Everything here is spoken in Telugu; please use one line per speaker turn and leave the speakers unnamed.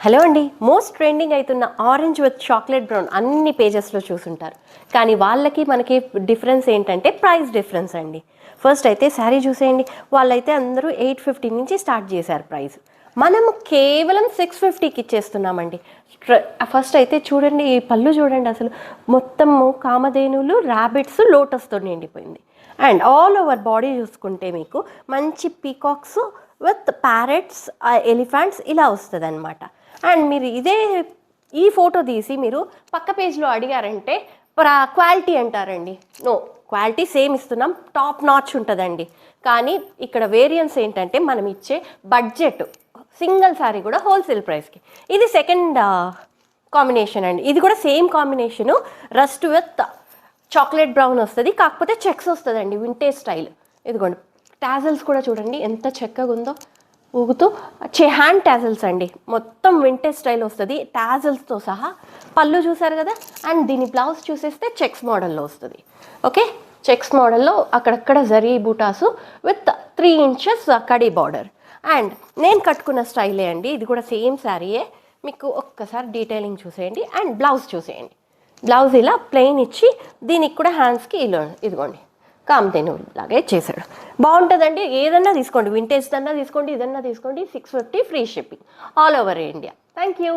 హలో అండి, మోస్ట్ ట్రెండింగ్ అవుతున్న ఆరెంజ్ విత్ చాక్లెట్ బ్రౌన్ అన్ని పేజెస్లో చూసుంటారు. కానీ వాళ్ళకి మనకి డిఫరెన్స్ ఏంటంటే ప్రైస్ డిఫరెన్స్ అండి. ఫస్ట్ అయితే శారీ చూసేయండి. వాళ్ళైతే అందరూ 850 నుంచి స్టార్ట్ చేశారు ప్రైస్. మనము కేవలం 650కి ఇచ్చేస్తున్నామండి. ఫస్ట్ అయితే చూడండి, ఈ పళ్ళు చూడండి, అసలు మొత్తము కామధేనులు, ర్యాబిట్స్, లోటస్తో నిండిపోయింది. అండ్ ఆల్ ఓవర్ బాడీ చూసుకుంటే మీకు మంచి పీకాక్స్ విత్ ప్యారెట్స్, ఎలిఫెంట్స్ ఇలా వస్తుంది అనమాట. అండ్ మీరు ఈ ఫోటో తీసి మీరు పక్క పేజ్లో అడిగారంటే క్వాలిటీ అంటారండి. నో, క్వాలిటీ సేమ్ ఇస్తున్నాం, టాప్ నాచ్ ఉంటుందండి. కానీ ఇక్కడ వేరియన్స్ ఏంటంటే మనం ఇచ్చే బడ్జెట్ సింగిల్ శారీ కూడా హోల్సేల్ ప్రైస్కి. ఇది సెకండ్ కాంబినేషన్ అండి. ఇది కూడా same combination, rust with chocolate brown వస్తుంది, కాకపోతే చెక్స్ వస్తుందండి, వింటేజ్ స్టైల్. ఇదిగోండి, టాజల్స్ కూడా చూడండి ఎంత చక్కగా ఉందో, ఊగుతూ హ్యాండ్ టాజల్స్ అండి, మొత్తం వింటేజ్ స్టైల్ వస్తుంది టాజల్స్తో సహా. పళ్ళు చూసారు కదా. అండ్ దీని బ్లౌజ్ చూసేస్తే చెక్స్ మోడల్లో వస్తుంది. ఓకే, చెక్స్ మోడల్లో అక్కడక్కడ జరీ బూటాసు విత్ 3 ఇంచెస్ కడీ బార్డర్. అండ్ నేను కట్టుకున్న స్టైలే అండి, ఇది కూడా సేమ్ శారీయే. మీకు ఒక్కసారి డీటెయిలింగ్ చూసేయండి. అండ్ బ్లౌజ్ చూసేయండి. బ్లౌజ్ ఇలా ప్లెయిన్ ఇచ్చి దీనికి కూడా హ్యాండ్స్కి ఇలా ఇదిగోండి కామధేను లాగే చేశాడు. బాగుంటుందండి. ఏదన్నా తీసుకోండి, వింటేజ్ దన్నా తీసుకోండి, ఇదన్నా తీసుకోండి. 650 free shipping all over India. Thank you.